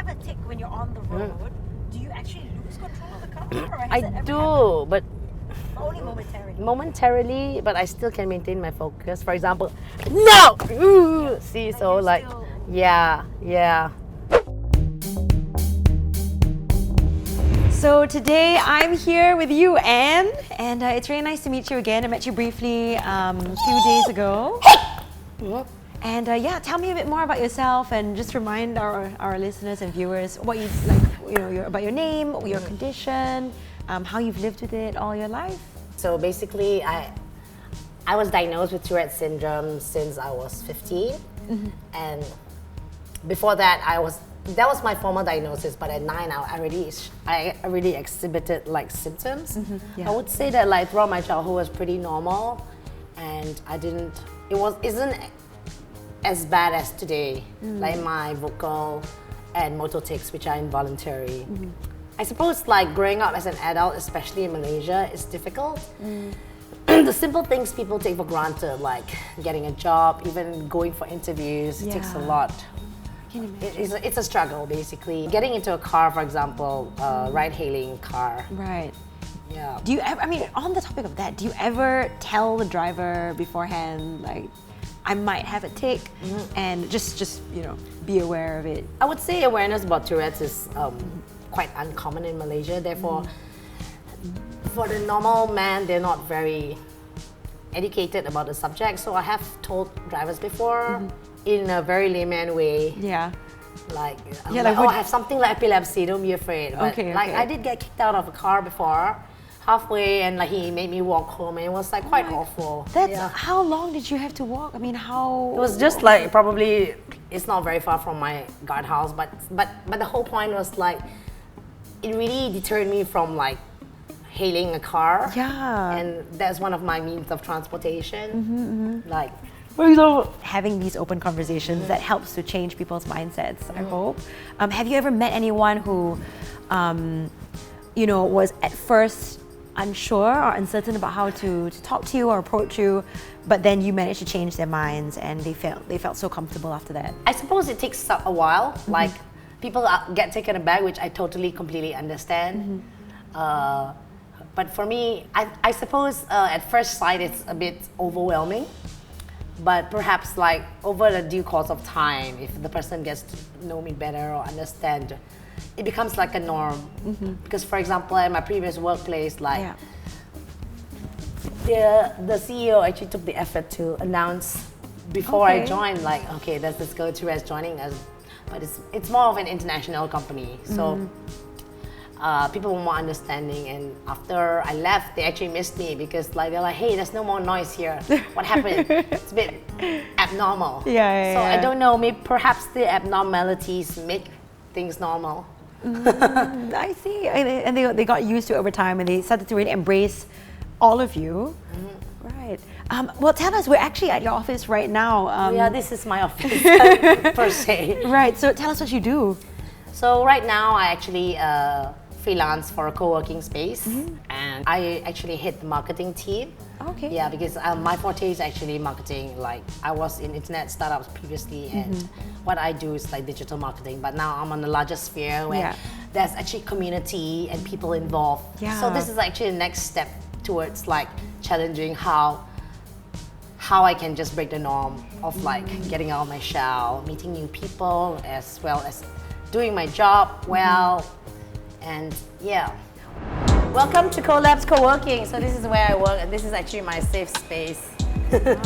have a tick when you're on the road, do you actually lose control of the car? Or has I it ever do, happened? but Only momentarily. momentarily, but I still can maintain my focus. For example, no! Ooh, see, so you're like, still- yeah. So today I'm here with you, Anne, and it's really nice to meet you again. I met you briefly a few days ago. And tell me a bit more about yourself and just remind our listeners and viewers what you like, about your name, your condition, how you've lived with it all your life. So basically, I was diagnosed with Tourette syndrome since I was 15, and before that, that was my formal diagnosis. But at 9, I already exhibited like symptoms. I would say that like throughout my childhood was pretty normal, and isn't as bad as today. Like my vocal and motor tics, which are involuntary. I suppose like growing up as an adult, especially in Malaysia, is difficult. The simple things people take for granted, like getting a job, even going for interviews, it takes a lot. It's a struggle, basically. Getting into a car, for example, ride-hailing car. Right. Yeah. Do you ever, on the topic of that, do you ever tell the driver beforehand, like, I might have a tic, and just be aware of it? I would say awareness about Tourette's is quite uncommon in Malaysia. Therefore, for the normal man, they're not very educated about the subject. So I have told drivers before, in a very layman way. Yeah. Like, like I have something like epilepsy, don't be afraid. But Okay, like, okay. I did get kicked out of a car before, halfway, and like he made me walk home, and it was like quite awful. How long did you have to walk? How? It was just like probably it's not very far from my guardhouse, but the whole point was like it really deterred me from like hailing a car. Yeah. And that's one of my means of transportation. Like. Having these open conversations that helps to change people's mindsets, I hope. Have you ever met anyone who, was at first unsure or uncertain about how to talk to you or approach you, but then you managed to change their minds and they felt so comfortable after that? I suppose it takes a while. Like people get taken aback, which I completely understand. But for me, I suppose at first sight it's a bit overwhelming. But perhaps like over the due course of time, if the person gets to know me better or understand, it becomes like a norm. Because for example, at my previous workplace, like the CEO actually took the effort to announce before I joined, like, okay, there's this girl Tourette joining us, but it's more of an international company, so. People were more understanding, and after I left, they actually missed me because like they're like, "Hey, there's no more noise here. What happened? It's a bit abnormal." So I don't know. Maybe perhaps the abnormalities make things normal. I see, and they got used to it over time, and they started to really embrace all of you. Right. Well, tell us. We're actually at your office right now. Yeah, this is my office per se. Right. So tell us what you do. So right now, I actually freelance for a co-working space, and I actually head the marketing team. Okay. Yeah, because my forte is actually marketing. Like I was in internet startups previously, and what I do is like digital marketing. But now I'm on a larger sphere where there's actually community and people involved. Yeah. So this is actually the next step towards like challenging how I can just break the norm of like getting out of my shell, meeting new people, as well as doing my job well. And yeah. Welcome to CoLabs Co-working. So this is where I work, and this is actually my safe space.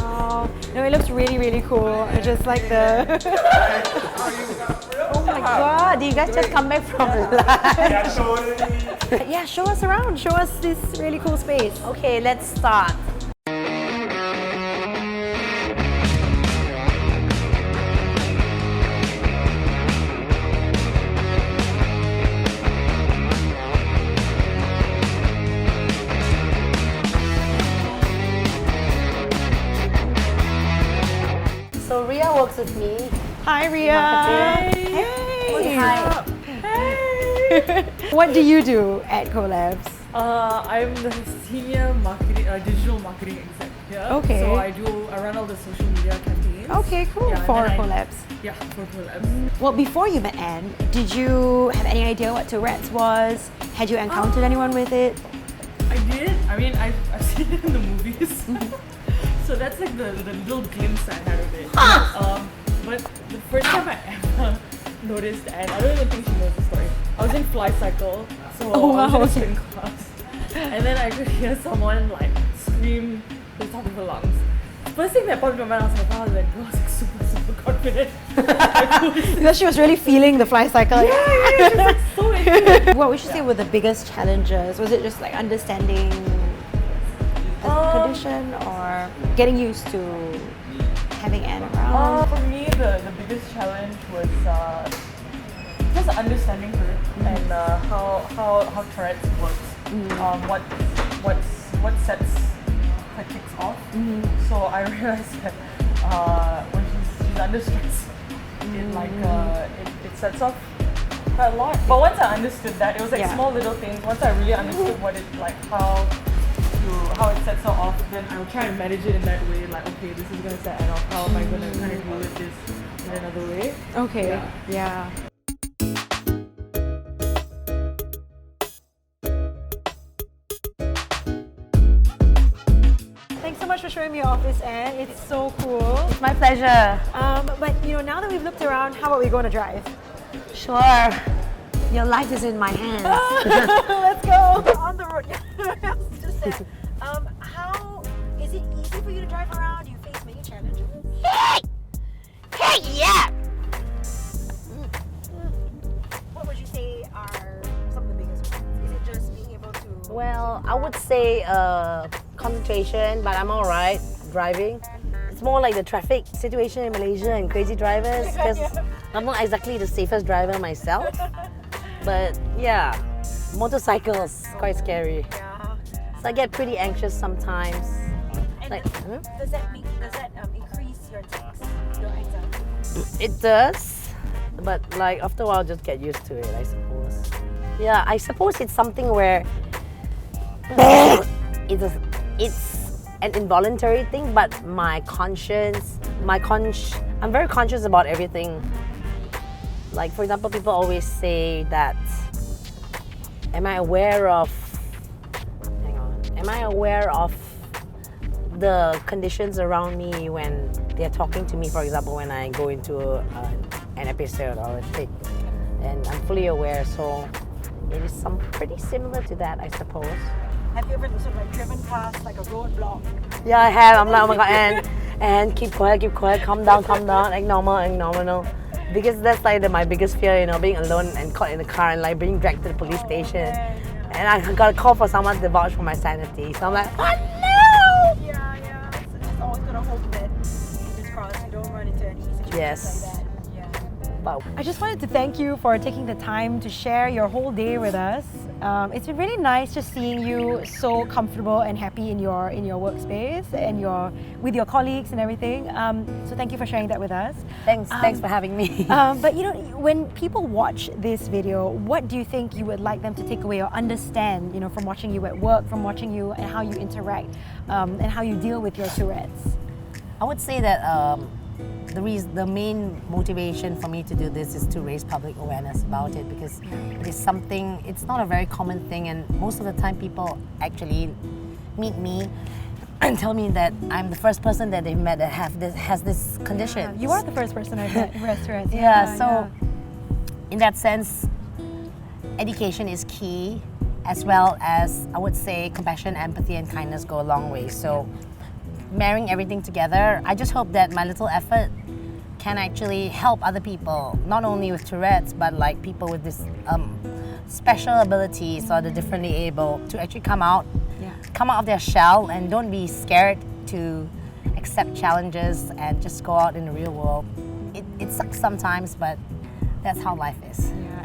Oh, no, it looks really, really cool. I just like the... Oh my God, do you guys just come back from live? Yeah, show us around. Show us this really cool space. Okay, let's start. So Ria works with me. Hi, Ria. Hey. Hi. Hey. What do you do at CoLabs? I'm the senior marketing, digital marketing exec here. Okay. So I run all the social media campaigns. days. Okay, cool. Yeah, and For then I- collabs. Yeah, for collabs. Well, before you met Anne, did you have any idea what Tourette's was? Had you encountered anyone with it? I did. I mean, I've seen it in the movies. So that's like the little glimpse I had of it. But the first time I ever noticed Anne, I don't even think she knows the story. I was in fly cycle, so I was in spin class. And then I could hear someone like scream to the top of her lungs. First thing that popped in my mind, I was like, wow, that girl was like super confident. Because she was really feeling the fly cycle. Yeah, she was like so into it. What would you say were the biggest challenges? Was it just like understanding the condition or getting used to having Anne around? For me, the biggest challenge was just understanding her and how Tourette's works. What sets her kicks off. So I realized that when she's under stress, it sets off quite a lot. But once I understood that, it was like small little things. Once I really understood what it like how it sets her off, then I'll try and manage it in that way. Like, okay, this is gonna set it off. How am I gonna kind of deal with this in another way? Okay, yeah. Thanks so much for showing me your office, Anne. It's so cool. It's my pleasure. But now that we've looked around, how about we go on a drive? Sure. Your life is in my hands. Let's go on the road. I was just saying. How is it easy for you to drive around? Do you face many challenges? Hey, yeah. What would you say are some of the biggest ones? Is it just being able to? Well, I would say concentration, but I'm alright driving. It's more like the traffic situation in Malaysia and crazy drivers, because I'm not exactly the safest driver myself. But yeah, motorcycles, quite scary. Yeah. So I get pretty anxious sometimes. And Like, does that increase your tics, your anxiety? It does, but like after a while, just get used to it, I suppose. Yeah, I suppose it's something where it's an involuntary thing, but my conscience, I'm very conscious about everything. Like, for example, people always say that, am I aware of the conditions around me when they're talking to me, for example, when I go into an episode or a thing, and I'm fully aware, so it is pretty similar to that, I suppose. Have you ever sort of like driven past like a roadblock? Yeah, I have. I'm like, oh my god, and keep quiet, calm down, act normal. Because that's like my biggest fear, being alone and caught in the car and like being dragged to the police station. And I got to call for someone to vouch for my sanity. So I'm like, oh no! Yeah. So just always gotta hope that, fingers crossed, you don't run into any situations Yes. like that. Yeah. Wow. I just wanted to thank you for taking the time to share your whole day with us. It's been really nice just seeing you so comfortable and happy in your workspace and with your colleagues and everything. So thank you for sharing that with us. Thanks for having me. But when people watch this video, what do you think you would like them to take away or understand, from watching you at work, from watching you and how you interact, and how you deal with your Tourette's? I would say that the main motivation for me to do this is to raise public awareness about it, because it is something, it's not a very common thing, and most of the time people actually meet me and tell me that I'm the first person that they've met that has this condition. You are the first person I've met in restaurants. So in that sense, education is key, as well as, I would say, compassion, empathy, and kindness go a long way. So marrying everything together, I just hope that my little effort can actually help other people, not only with Tourette's, but like people with this special abilities or the differently able, to actually come out of their shell and don't be scared to accept challenges and just go out in the real world. It sucks sometimes, but that's how life is. Yeah,